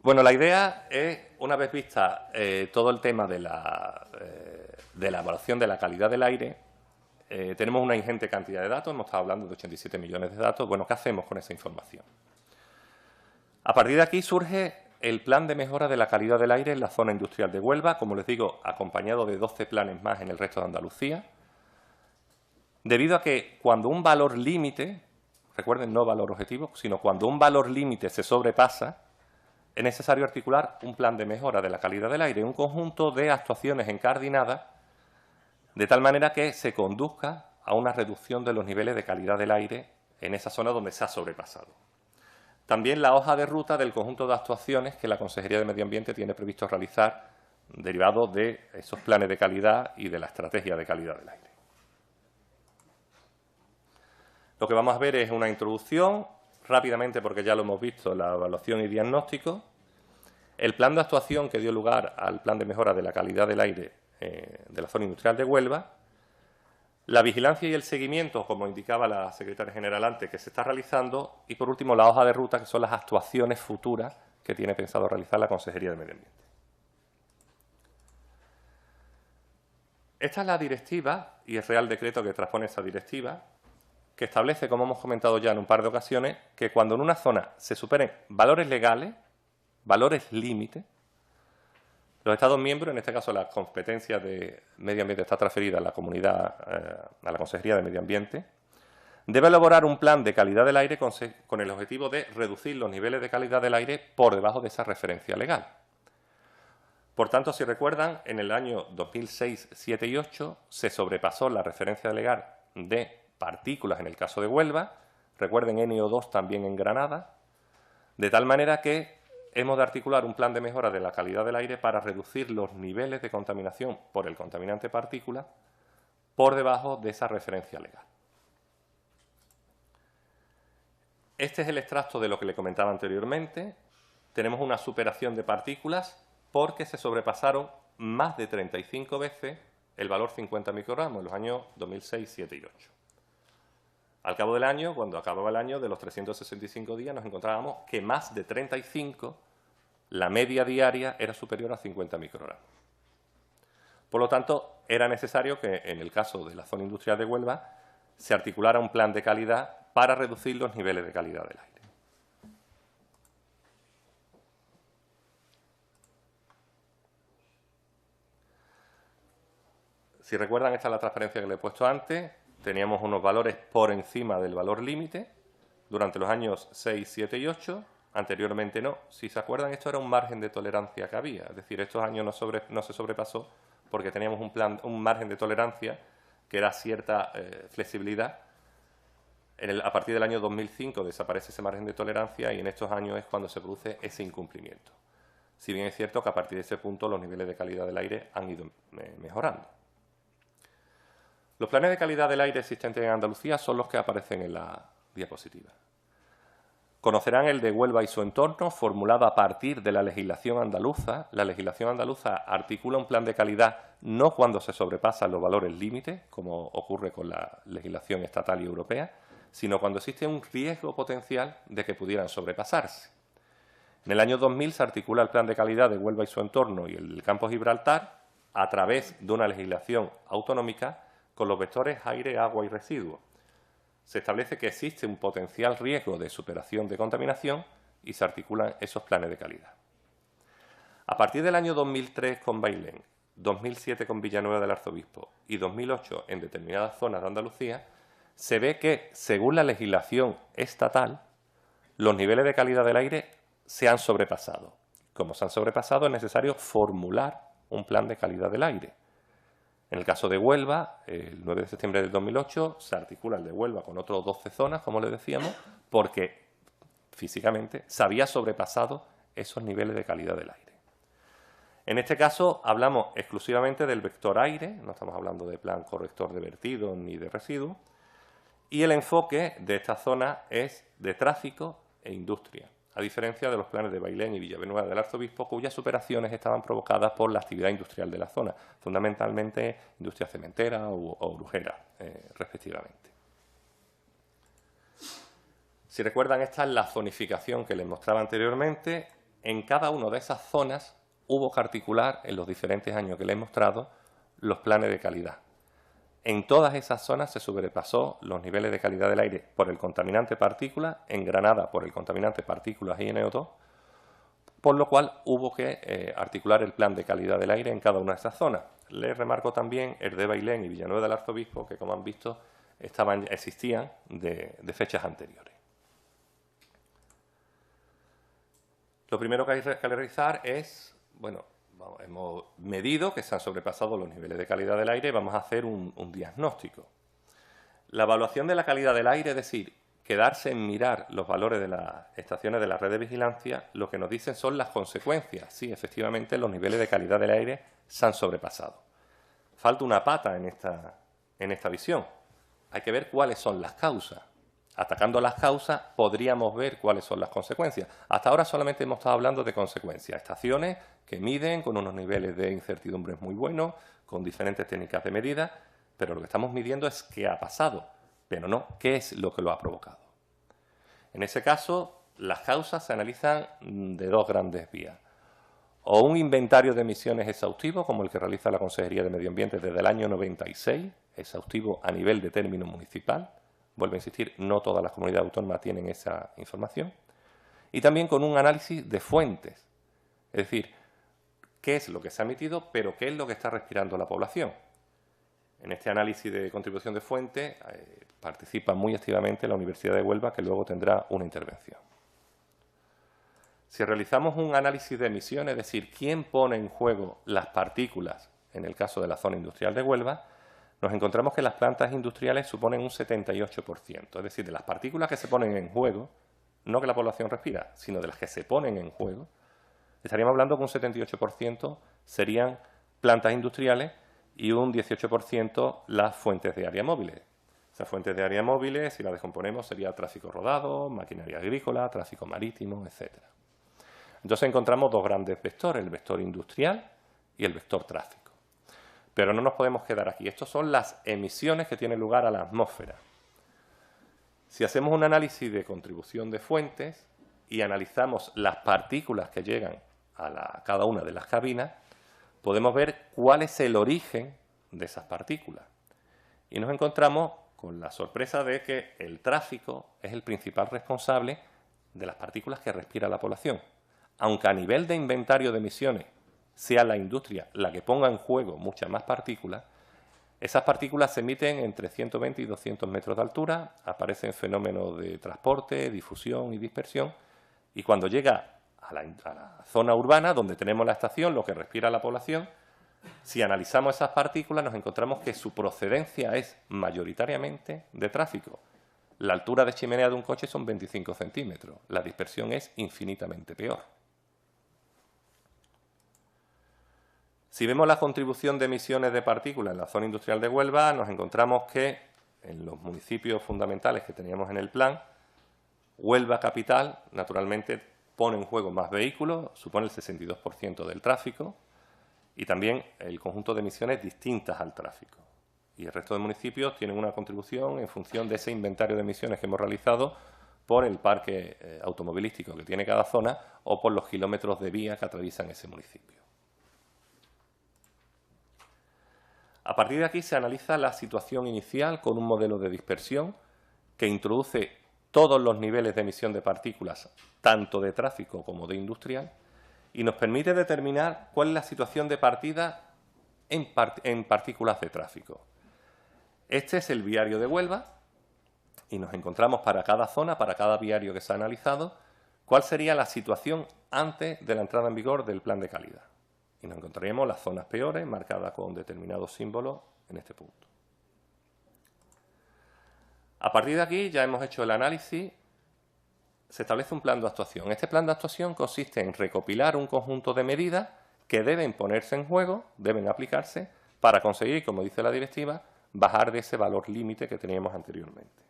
Bueno, la idea es, una vez vista todo el tema de la evaluación de la calidad del aire, tenemos una ingente cantidad de datos, hemos estado hablando de 87 millones de datos. Bueno, ¿qué hacemos con esa información? A partir de aquí surge el plan de mejora de la calidad del aire en la zona industrial de Huelva, como les digo, acompañado de 12 planes más en el resto de Andalucía, debido a que cuando un valor límite, recuerden, no valor objetivo, sino cuando un valor límite se sobrepasa, es necesario articular un plan de mejora de la calidad del aire, un conjunto de actuaciones encardinadas, de tal manera que se conduzca a una reducción de los niveles de calidad del aire en esa zona donde se ha sobrepasado. También la hoja de ruta del conjunto de actuaciones que la Consejería de Medio Ambiente tiene previsto realizar derivados de esos planes de calidad y de la estrategia de calidad del aire. Lo que vamos a ver es una introducción, rápidamente porque ya lo hemos visto, la evaluación y diagnóstico, el plan de actuación que dio lugar al plan de mejora de la calidad del aire de la zona industrial de Huelva, la vigilancia y el seguimiento, como indicaba la secretaria general antes, que se está realizando, y por último la hoja de ruta, que son las actuaciones futuras que tiene pensado realizar la Consejería de Medio Ambiente. Esta es la directiva y el Real Decreto que transpone esa directiva, que establece, como hemos comentado ya en un par de ocasiones, que cuando en una zona se superen valores legales, valores límite, los Estados miembros, en este caso la competencia de medio ambiente está transferida a la comunidad, a la Consejería de Medio Ambiente, debe elaborar un plan de calidad del aire con el objetivo de reducir los niveles de calidad del aire por debajo de esa referencia legal. Por tanto, si recuerdan, en el año 2006, 7 y 8 se sobrepasó la referencia legal de partículas en el caso de Huelva, recuerden NO2 también en Granada, de tal manera que hemos de articular un plan de mejora de la calidad del aire para reducir los niveles de contaminación por el contaminante partícula por debajo de esa referencia legal. Este es el extracto de lo que le comentaba anteriormente. Tenemos una superación de partículas porque se sobrepasaron más de 35 veces el valor 50 microgramos en los años 2006, 7 y 8. Al cabo del año, cuando acababa el año, de los 365 días, nos encontrábamos que más de 35, la media diaria era superior a 50 microgramos. Por lo tanto, era necesario que, en el caso de la zona industrial de Huelva, se articulara un plan de calidad para reducir los niveles de calidad del aire. Si recuerdan, esta es la transparencia que le he puesto antes. Teníamos unos valores por encima del valor límite durante los años 6, 7 y 8. Anteriormente no. Si se acuerdan, esto era un margen de tolerancia que había. Es decir, estos años no se sobrepasó porque teníamos un margen de tolerancia que era cierta flexibilidad. A partir del año 2005 desaparece ese margen de tolerancia y en estos años es cuando se produce ese incumplimiento. Si bien es cierto que a partir de ese punto los niveles de calidad del aire han ido mejorando. Los planes de calidad del aire existentes en Andalucía son los que aparecen en la diapositiva. Conocerán el de Huelva y su entorno, formulado a partir de la legislación andaluza. La legislación andaluza articula un plan de calidad no cuando se sobrepasan los valores límites, como ocurre con la legislación estatal y europea, sino cuando existe un riesgo potencial de que pudieran sobrepasarse. En el año 2000 se articula el plan de calidad de Huelva y su entorno y el campo Gibraltar a través de una legislación autonómica con los vectores aire, agua y residuos. Se establece que existe un potencial riesgo de superación de contaminación y se articulan esos planes de calidad. A partir del año 2003 con Bailén, 2007 con Villanueva del Arzobispo y 2008 en determinadas zonas de Andalucía, se ve que, según la legislación estatal, los niveles de calidad del aire se han sobrepasado. Como se han sobrepasado, es necesario formular un plan de calidad del aire. En el caso de Huelva, el 9 de septiembre del 2008, se articula el de Huelva con otros 12 zonas, como les decíamos, porque físicamente se había sobrepasado esos niveles de calidad del aire. En este caso, hablamos exclusivamente del vector aire, no estamos hablando de plan corrector de vertidos ni de residuos, y el enfoque de esta zona es de tráfico e industria, a diferencia de los planes de Bailén y Villanueva del Arzobispo, cuyas superaciones estaban provocadas por la actividad industrial de la zona, fundamentalmente industria cementera o orujera, respectivamente. Si recuerdan, esta es la zonificación que les mostraba anteriormente. en cada una de esas zonas hubo que articular, en los diferentes años que les he mostrado, los planes de calidad. En todas esas zonas se sobrepasó los niveles de calidad del aire por el contaminante partículas, en Granada por el contaminante partículas y NO2, por lo cual hubo que articular el plan de calidad del aire en cada una de esas zonas. Les remarco también Erdé Bailén y Villanueva del Arzobispo, que como han visto existían de fechas anteriores. Lo primero que hay que realizar es, bueno, hemos medido que se han sobrepasado los niveles de calidad del aire y vamos a hacer un diagnóstico. La evaluación de la calidad del aire, es decir, quedarse en mirar los valores de las estaciones de la red de vigilancia, lo que nos dicen son las consecuencias. Sí, efectivamente, los niveles de calidad del aire se han sobrepasado. Falta una pata en esta visión. Hay que ver cuáles son las causas. Atacando las causas podríamos ver cuáles son las consecuencias. Hasta ahora solamente hemos estado hablando de consecuencias. Estaciones que miden con unos niveles de incertidumbre muy buenos, con diferentes técnicas de medida, pero lo que estamos midiendo es qué ha pasado, pero no qué es lo que lo ha provocado. En ese caso, las causas se analizan de dos grandes vías. O un inventario de emisiones exhaustivo, como el que realiza la Consejería de Medio Ambiente desde el año 96, exhaustivo a nivel de término municipal. Vuelvo a insistir, no todas las comunidades autónomas tienen esa información. Y también con un análisis de fuentes, es decir, qué es lo que se ha emitido, pero qué es lo que está respirando la población. En este análisis de contribución de fuentes participa muy activamente la Universidad de Huelva, que luego tendrá una intervención. Si realizamos un análisis de emisiones, es decir, quién pone en juego las partículas, en el caso de la zona industrial de Huelva, nos encontramos que las plantas industriales suponen un 78%. Es decir, de las partículas que se ponen en juego, no que la población respira, sino de las que se ponen en juego, estaríamos hablando que un 78% serían plantas industriales y un 18% las fuentes de área móviles. Esas fuentes de área móviles, si las descomponemos, sería tráfico rodado, maquinaria agrícola, tráfico marítimo, etc. Entonces encontramos dos grandes vectores, el vector industrial y el vector tráfico. Pero no nos podemos quedar aquí. Estas son las emisiones que tienen lugar a la atmósfera. Si hacemos un análisis de contribución de fuentes y analizamos las partículas que llegan a cada una de las cabinas, podemos ver cuál es el origen de esas partículas. Y nos encontramos con la sorpresa de que el tráfico es el principal responsable de las partículas que respira la población. Aunque a nivel de inventario de emisiones sea la industria la que ponga en juego muchas más partículas, esas partículas se emiten entre 120 y 200 metros de altura, aparecen fenómenos de transporte, difusión y dispersión, y cuando llega a la zona urbana, donde tenemos la estación, lo que respira la población, si analizamos esas partículas nos encontramos que su procedencia es mayoritariamente de tráfico. La altura de chimenea de un coche son 25 centímetros, la dispersión es infinitamente peor. Si vemos la contribución de emisiones de partículas en la zona industrial de Huelva, nos encontramos que en los municipios fundamentales que teníamos en el plan, Huelva capital, naturalmente, pone en juego más vehículos, supone el 62% del tráfico y también el conjunto de emisiones distintas al tráfico. Y el resto de municipios tienen una contribución en función de ese inventario de emisiones que hemos realizado por el parque automovilístico que tiene cada zona o por los kilómetros de vía que atraviesan ese municipio. A partir de aquí se analiza la situación inicial con un modelo de dispersión que introduce todos los niveles de emisión de partículas, tanto de tráfico como de industrial, y nos permite determinar cuál es la situación de partida en partículas de tráfico. Este es el viario de Huelva y nos encontramos para cada zona, para cada viario que se ha analizado, cuál sería la situación antes de la entrada en vigor del plan de calidad. Y nos encontraríamos las zonas peores, marcadas con determinados símbolos en este punto. A partir de aquí ya hemos hecho el análisis, se establece un plan de actuación. Este plan de actuación consiste en recopilar un conjunto de medidas que deben ponerse en juego, deben aplicarse, para conseguir, como dice la directiva, bajar de ese valor límite que teníamos anteriormente.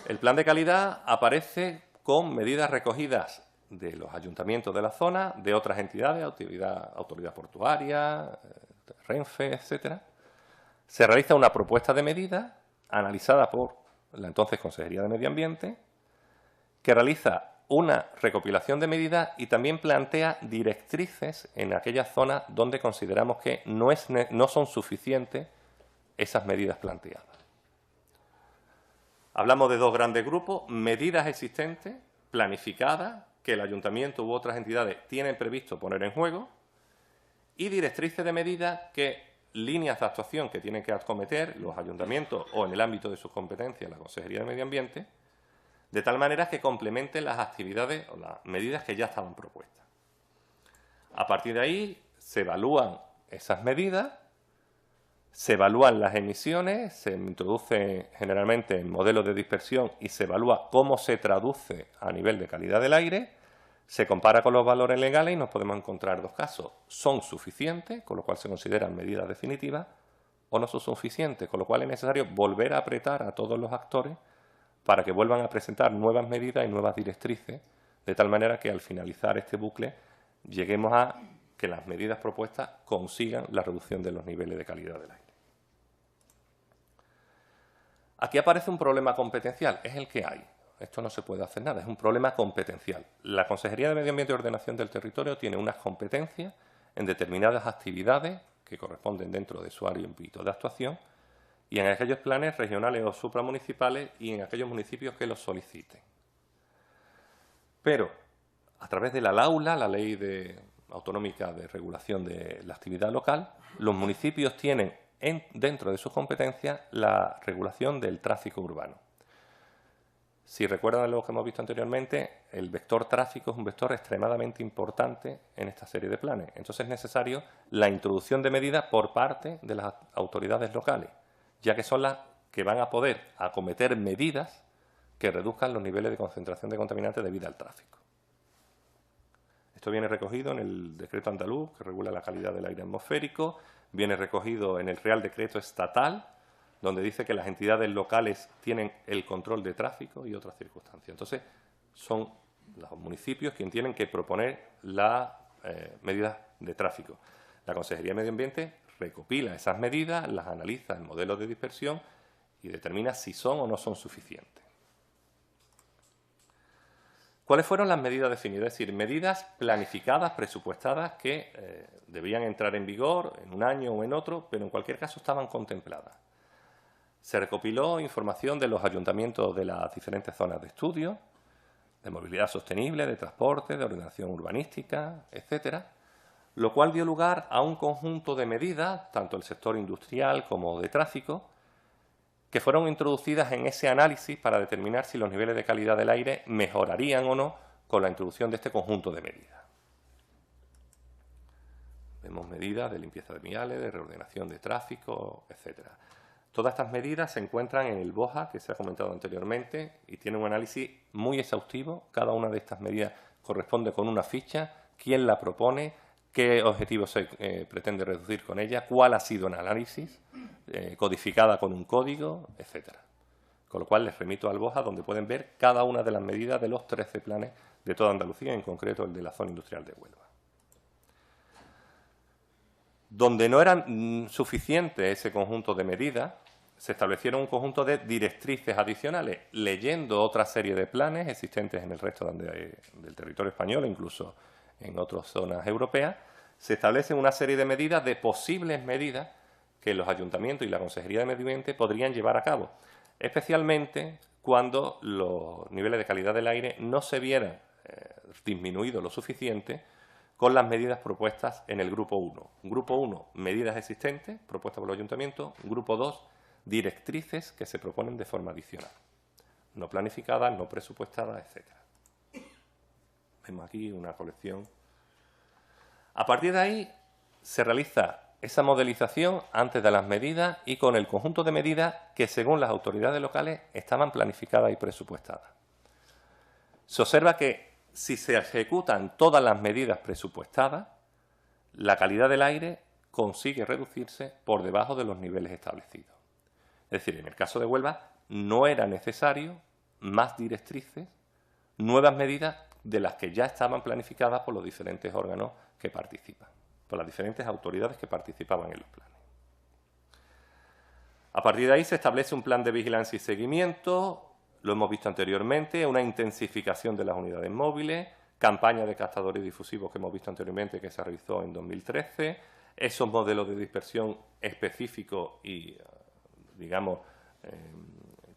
El plan de calidad aparece con medidas recogidas de los ayuntamientos de la zona, de otras entidades, autoridad portuaria, Renfe, etcétera. Se realiza una propuesta de medidas analizada por la entonces Consejería de Medio Ambiente, que realiza una recopilación de medidas y también plantea directrices en aquellas zonas donde consideramos que no son suficientes esas medidas planteadas. Hablamos de dos grandes grupos: medidas existentes, planificadas, que el ayuntamiento u otras entidades tienen previsto poner en juego, y directrices de medidas, que líneas de actuación que tienen que acometer los ayuntamientos o en el ámbito de sus competencias la Consejería de Medio Ambiente, de tal manera que complementen las actividades o las medidas que ya estaban propuestas. A partir de ahí se evalúan esas medidas, se evalúan las emisiones, se introduce generalmente el modelo de dispersión y se evalúa cómo se traduce a nivel de calidad del aire, se compara con los valores legales y nos podemos encontrar dos casos: son suficientes, con lo cual se consideran medidas definitivas, o no son suficientes, con lo cual es necesario volver a apretar a todos los actores para que vuelvan a presentar nuevas medidas y nuevas directrices, de tal manera que al finalizar este bucle lleguemos a que las medidas propuestas consigan la reducción de los niveles de calidad del aire. Aquí aparece un problema competencial, es el que hay. Esto no se puede hacer nada, es un problema competencial. La Consejería de Medio Ambiente y Ordenación del Territorio tiene unas competencias en determinadas actividades que corresponden dentro de su ámbito de actuación y en aquellos planes regionales o supramunicipales y en aquellos municipios que los soliciten. Pero, a través de la LAULA, la Ley Autonómica de Regulación de la Actividad Local, los municipios tienen dentro de sus competencias la regulación del tráfico urbano. Si recuerdan lo que hemos visto anteriormente, el vector tráfico es un vector extremadamente importante en esta serie de planes. Entonces es necesario la introducción de medidas por parte de las autoridades locales, ya que son las que van a poder acometer medidas que reduzcan los niveles de concentración de contaminantes debido al tráfico. Esto viene recogido en el decreto andaluz, que regula la calidad del aire atmosférico, viene recogido en el Real Decreto Estatal, donde dice que las entidades locales tienen el control de tráfico y otras circunstancias. Entonces, son los municipios quienes tienen que proponer las medidas de tráfico. La Consejería de Medio Ambiente recopila esas medidas, las analiza en modelos de dispersión y determina si son o no son suficientes. ¿Cuáles fueron las medidas definidas? Es decir, medidas planificadas, presupuestadas, que debían entrar en vigor en un año o en otro, pero en cualquier caso estaban contempladas. Se recopiló información de los ayuntamientos de las diferentes zonas de estudio, de movilidad sostenible, de transporte, de ordenación urbanística, etcétera, lo cual dio lugar a un conjunto de medidas, tanto del sector industrial como de tráfico, que fueron introducidas en ese análisis para determinar si los niveles de calidad del aire mejorarían o no con la introducción de este conjunto de medidas. Vemos medidas de limpieza de viales, de reordenación de tráfico, etcétera. Todas estas medidas se encuentran en el BOJA, que se ha comentado anteriormente, y tiene un análisis muy exhaustivo. Cada una de estas medidas corresponde con una ficha, quién la propone, qué objetivos se pretende reducir con ella, cuál ha sido el análisis, codificada con un código, etcétera. Con lo cual les remito al BOJA, donde pueden ver cada una de las medidas de los 13 planes de toda Andalucía, en concreto el de la zona industrial de Huelva. Donde no eran suficientes ese conjunto de medidas, se establecieron un conjunto de directrices adicionales, leyendo otra serie de planes existentes en el resto del territorio español, incluso en otras zonas europeas. Se establecen una serie de medidas, de posibles medidas, que los ayuntamientos y la Consejería de Medio Ambiente podrían llevar a cabo, especialmente cuando los niveles de calidad del aire no se vieran disminuidos lo suficiente con las medidas propuestas en el Grupo 1. Grupo 1, medidas existentes propuestas por los ayuntamientos. Grupo 2, directrices que se proponen de forma adicional, no planificadas, no presupuestadas, etc. Vemos aquí una colección. A partir de ahí se realiza esa modelización antes de las medidas y con el conjunto de medidas que, según las autoridades locales, estaban planificadas y presupuestadas. Se observa que si se ejecutan todas las medidas presupuestadas, la calidad del aire consigue reducirse por debajo de los niveles establecidos. Es decir, en el caso de Huelva no era necesario más directrices, nuevas medidas de las que ya estaban planificadas por los diferentes órganos que participan, por las diferentes autoridades que participaban en los planes. A partir de ahí se establece un plan de vigilancia y seguimiento, lo hemos visto anteriormente, una intensificación de las unidades móviles, campaña de captadores difusivos que hemos visto anteriormente que se realizó en 2013, esos modelos de dispersión específicos y, digamos,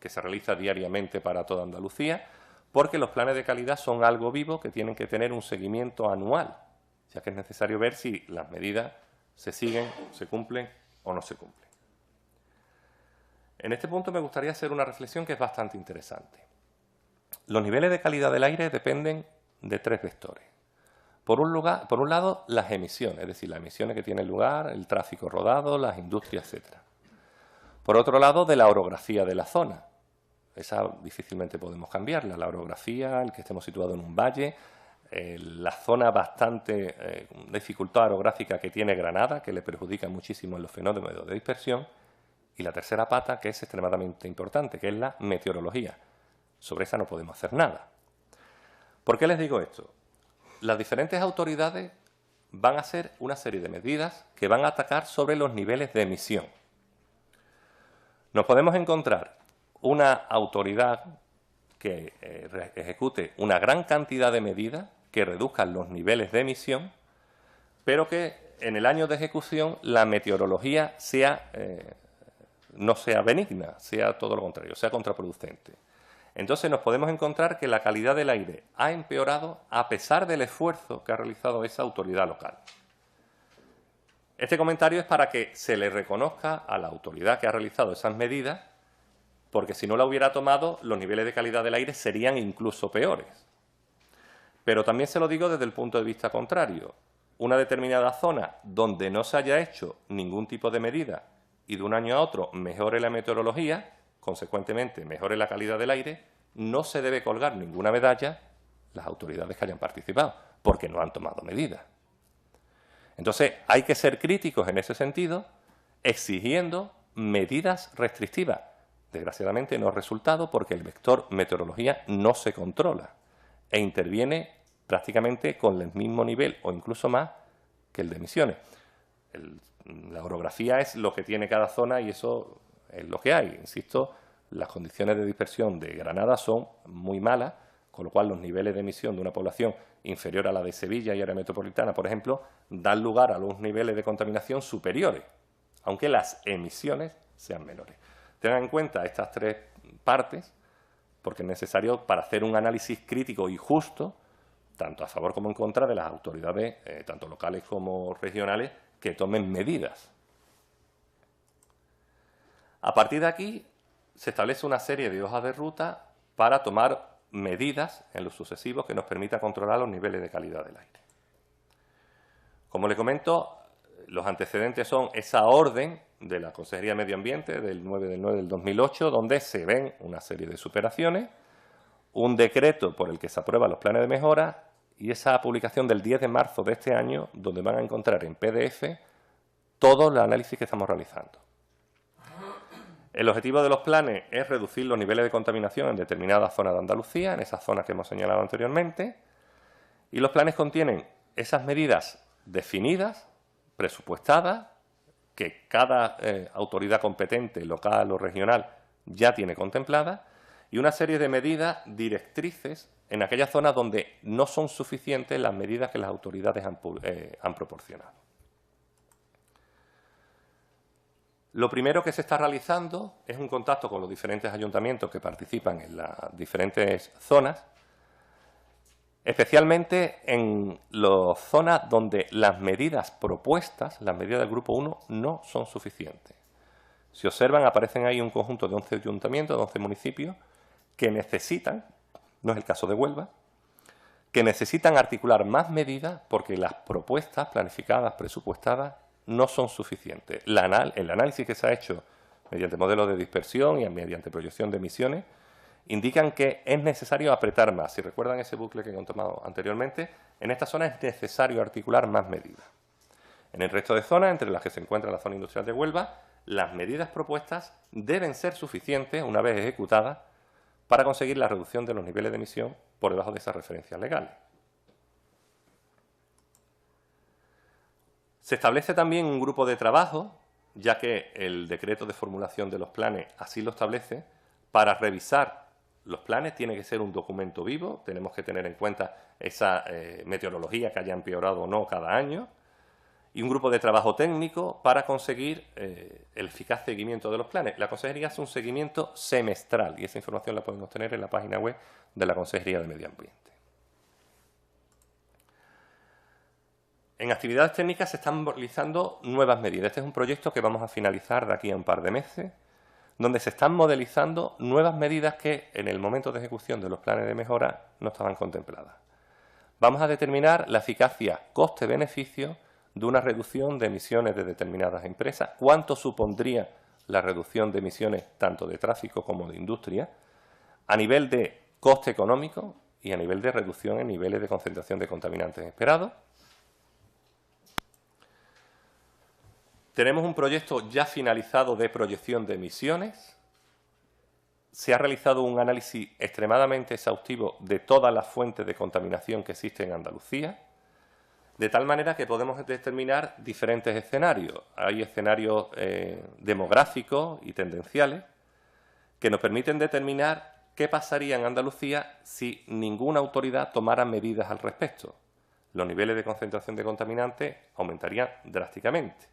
que se realiza diariamente para toda Andalucía, porque los planes de calidad son algo vivo que tienen que tener un seguimiento anual, ya que es necesario ver si las medidas se siguen, se cumplen o no se cumplen. En este punto me gustaría hacer una reflexión que es bastante interesante. Los niveles de calidad del aire dependen de tres vectores. Por un lado, las emisiones, es decir, las emisiones que tiene lugar, el tráfico rodado, las industrias, etc. Por otro lado, de la orografía de la zona. Esa difícilmente podemos cambiarla. La orografía, el que estemos situados en un valle, la zona bastante dificultad orográfica que tiene Granada, que le perjudica muchísimo en los fenómenos de dispersión. Y la tercera pata, que es extremadamente importante, que es la meteorología. Sobre esa no podemos hacer nada. ¿Por qué les digo esto? Las diferentes autoridades van a hacer una serie de medidas que van a atacar sobre los niveles de emisión. Nos podemos encontrar una autoridad que ejecute una gran cantidad de medidas que reduzcan los niveles de emisión, pero que en el año de ejecución la meteorología no sea benigna, sea todo lo contrario, sea contraproducente. Entonces nos podemos encontrar que la calidad del aire ha empeorado a pesar del esfuerzo que ha realizado esa autoridad local. Este comentario es para que se le reconozca a la autoridad que ha realizado esas medidas, porque si no la hubiera tomado, los niveles de calidad del aire serían incluso peores. Pero también se lo digo desde el punto de vista contrario. Una determinada zona donde no se haya hecho ningún tipo de medida y de un año a otro mejore la meteorología, consecuentemente mejore la calidad del aire, no se debe colgar ninguna medalla las autoridades que hayan participado, porque no han tomado medidas. Entonces, hay que ser críticos en ese sentido, exigiendo medidas restrictivas. Desgraciadamente no ha resultado porque el vector meteorología no se controla e interviene prácticamente con el mismo nivel o incluso más que el de emisiones. La orografía es lo que tiene cada zona y eso es lo que hay. Insisto, las condiciones de dispersión de Granada son muy malas, con lo cual los niveles de emisión de una población inferior a la de Sevilla y área metropolitana, por ejemplo, dan lugar a los niveles de contaminación superiores, aunque las emisiones sean menores. Tengan en cuenta estas tres partes, porque es necesario para hacer un análisis crítico y justo, tanto a favor como en contra de las autoridades, tanto locales como regionales, que tomen medidas. A partir de aquí, se establece una serie de hojas de ruta para tomar medidas en los sucesivos que nos permita controlar los niveles de calidad del aire. Como le comento, los antecedentes son esa orden de la Consejería de Medio Ambiente del 9 del 2008, donde se ven una serie de superaciones, un decreto por el que se aprueban los planes de mejora y esa publicación del 10 de marzo de este año, donde van a encontrar en PDF todo el análisis que estamos realizando. El objetivo de los planes es reducir los niveles de contaminación en determinadas zonas de Andalucía, en esas zonas que hemos señalado anteriormente, y los planes contienen esas medidas definidas, presupuestadas, que cada autoridad competente, local o regional, ya tiene contempladas, y una serie de medidas directrices en aquellas zonas donde no son suficientes las medidas que las autoridades han proporcionado. Lo primero que se está realizando es un contacto con los diferentes ayuntamientos que participan en las diferentes zonas, especialmente en las zonas donde las medidas propuestas, las medidas del Grupo 1, no son suficientes. Si observan, aparecen ahí un conjunto de 11 ayuntamientos, de 11 municipios, que necesitan, no es el caso de Huelva, que necesitan articular más medidas porque las propuestas planificadas, presupuestadas, no son suficientes. El análisis que se ha hecho mediante modelos de dispersión y mediante proyección de emisiones indican que es necesario apretar más. Si recuerdan ese bucle que he tomado anteriormente, en esta zona es necesario articular más medidas. En el resto de zonas, entre las que se encuentra la zona industrial de Huelva, las medidas propuestas deben ser suficientes, una vez ejecutadas, para conseguir la reducción de los niveles de emisión por debajo de esas referencias legales. Se establece también un grupo de trabajo, ya que el decreto de formulación de los planes así lo establece, para revisar Los planes tienen que ser un documento vivo, tenemos que tener en cuenta esa meteorología que haya empeorado o no cada año, y un grupo de trabajo técnico para conseguir el eficaz seguimiento de los planes. La Consejería hace un seguimiento semestral y esa información la podemos tener en la página web de la Consejería de Medio Ambiente. En actividades técnicas se están realizando nuevas medidas. Este es un proyecto que vamos a finalizar de aquí a un par de meses, donde se están modelizando nuevas medidas que en el momento de ejecución de los planes de mejora no estaban contempladas. Vamos a determinar la eficacia coste-beneficio de una reducción de emisiones de determinadas empresas, cuánto supondría la reducción de emisiones tanto de tráfico como de industria, a nivel de coste económico y a nivel de reducción en niveles de concentración de contaminantes esperados. Tenemos un proyecto ya finalizado de proyección de emisiones. Se ha realizado un análisis extremadamente exhaustivo de todas las fuentes de contaminación que existen en Andalucía, de tal manera que podemos determinar diferentes escenarios. Hay escenarios demográficos y tendenciales que nos permiten determinar qué pasaría en Andalucía si ninguna autoridad tomara medidas al respecto. Los niveles de concentración de contaminantes aumentarían drásticamente.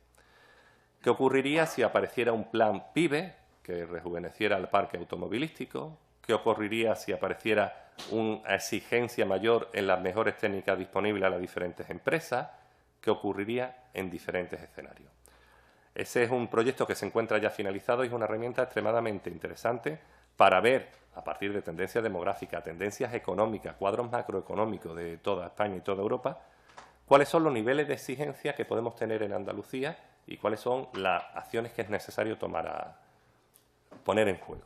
¿Qué ocurriría si apareciera un plan PIBE que rejuveneciera el parque automovilístico? ¿Qué ocurriría si apareciera una exigencia mayor en las mejores técnicas disponibles a las diferentes empresas? ¿Qué ocurriría en diferentes escenarios? Ese es un proyecto que se encuentra ya finalizado y es una herramienta extremadamente interesante para ver, a partir de tendencias demográficas, tendencias económicas, cuadros macroeconómicos de toda España y toda Europa, cuáles son los niveles de exigencia que podemos tener en Andalucía y cuáles son las acciones que es necesario poner en juego.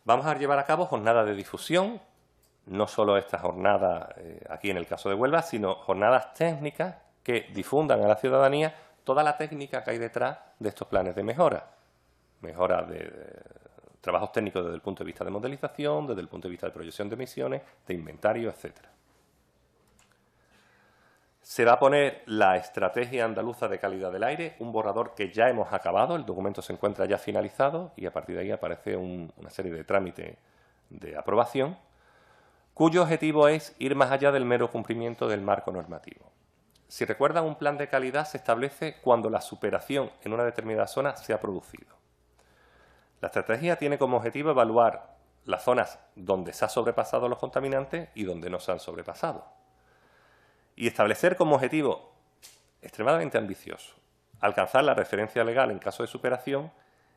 Vamos a llevar a cabo jornadas de difusión, no solo esta jornada aquí en el caso de Huelva, sino jornadas técnicas que difundan a la ciudadanía toda la técnica que hay detrás de estos planes de mejora. Mejora de trabajos técnicos desde el punto de vista de modelización, desde el punto de vista de proyección de emisiones, de inventario, etcétera. Se va a poner la Estrategia Andaluza de Calidad del Aire, un borrador que ya hemos acabado, el documento se encuentra ya finalizado y a partir de ahí aparece una serie de trámites de aprobación, cuyo objetivo es ir más allá del mero cumplimiento del marco normativo. Si recuerdan, un plan de calidad se establece cuando la superación en una determinada zona se ha producido. La estrategia tiene como objetivo evaluar las zonas donde se han sobrepasado los contaminantes y donde no se han sobrepasado. Y establecer como objetivo extremadamente ambicioso alcanzar la referencia legal en caso de superación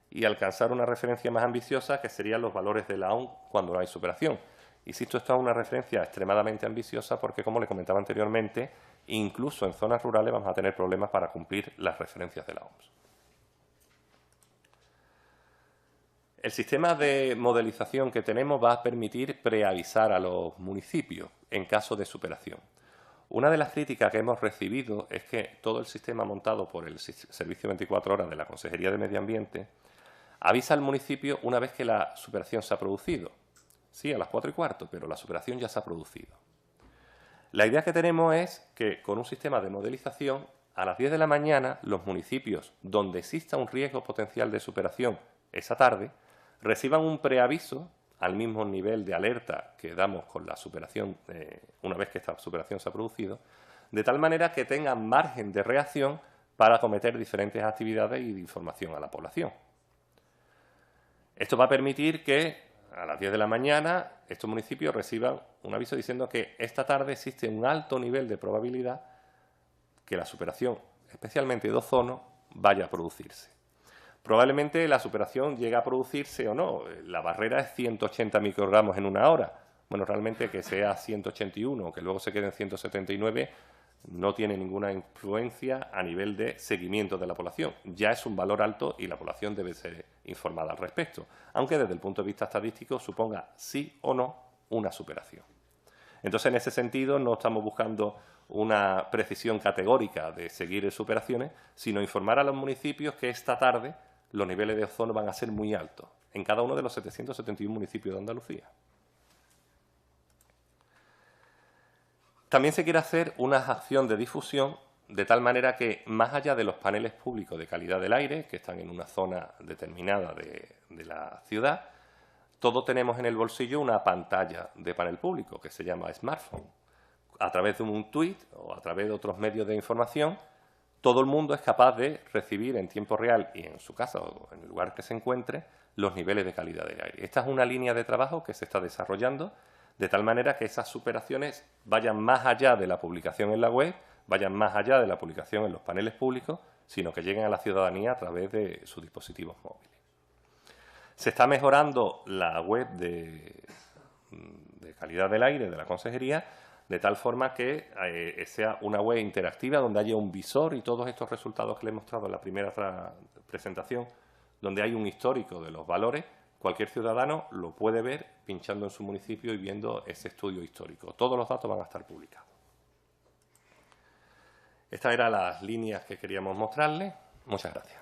y alcanzar una referencia más ambiciosa que serían los valores de la OMS cuando no hay superación. Insisto, esto es una referencia extremadamente ambiciosa porque, como le comentaba anteriormente, incluso en zonas rurales vamos a tener problemas para cumplir las referencias de la OMS. El sistema de modelización que tenemos va a permitir preavisar a los municipios en caso de superación. Una de las críticas que hemos recibido es que todo el sistema montado por el Servicio 24 Horas de la Consejería de Medio Ambiente avisa al municipio una vez que la superación se ha producido. Sí, a las 4:15, pero la superación ya se ha producido. La idea que tenemos es que con un sistema de modelización, a las 10 de la mañana, los municipios donde exista un riesgo potencial de superación esa tarde, reciban un preaviso al mismo nivel de alerta que damos con la superación, una vez que esta superación se ha producido, de tal manera que tengan margen de reacción para acometer diferentes actividades y de información a la población. Esto va a permitir que a las 10 de la mañana estos municipios reciban un aviso diciendo que esta tarde existe un alto nivel de probabilidad que la superación, especialmente de ozono, vaya a producirse. Probablemente la superación llegue a producirse o no. La barrera es 180 microgramos en una hora. Bueno, realmente que sea 181 o que luego se quede en 179 no tiene ninguna influencia a nivel de seguimiento de la población. Ya es un valor alto y la población debe ser informada al respecto, aunque desde el punto de vista estadístico suponga sí o no una superación. Entonces, en ese sentido, no estamos buscando una precisión categórica de seguir superaciones, sino informar a los municipios que esta tarde los niveles de ozono van a ser muy altos en cada uno de los 771 municipios de Andalucía. También se quiere hacer una acción de difusión de tal manera que, más allá de los paneles públicos de calidad del aire, que están en una zona determinada de la ciudad, todos tenemos en el bolsillo una pantalla de panel público que se llama smartphone. A través de un tweet o a través de otros medios de información, todo el mundo es capaz de recibir en tiempo real y en su casa o en el lugar que se encuentre los niveles de calidad del aire. Esta es una línea de trabajo que se está desarrollando de tal manera que esas superaciones vayan más allá de la publicación en la web, vayan más allá de la publicación en los paneles públicos, sino que lleguen a la ciudadanía a través de sus dispositivos móviles. Se está mejorando la web de calidad del aire de la Consejería, de tal forma que sea una web interactiva donde haya un visor y todos estos resultados que le he mostrado en la primera presentación, donde hay un histórico de los valores, cualquier ciudadano lo puede ver pinchando en su municipio y viendo ese estudio histórico. Todos los datos van a estar publicados. Estas eran las líneas que queríamos mostrarles. Muchas gracias.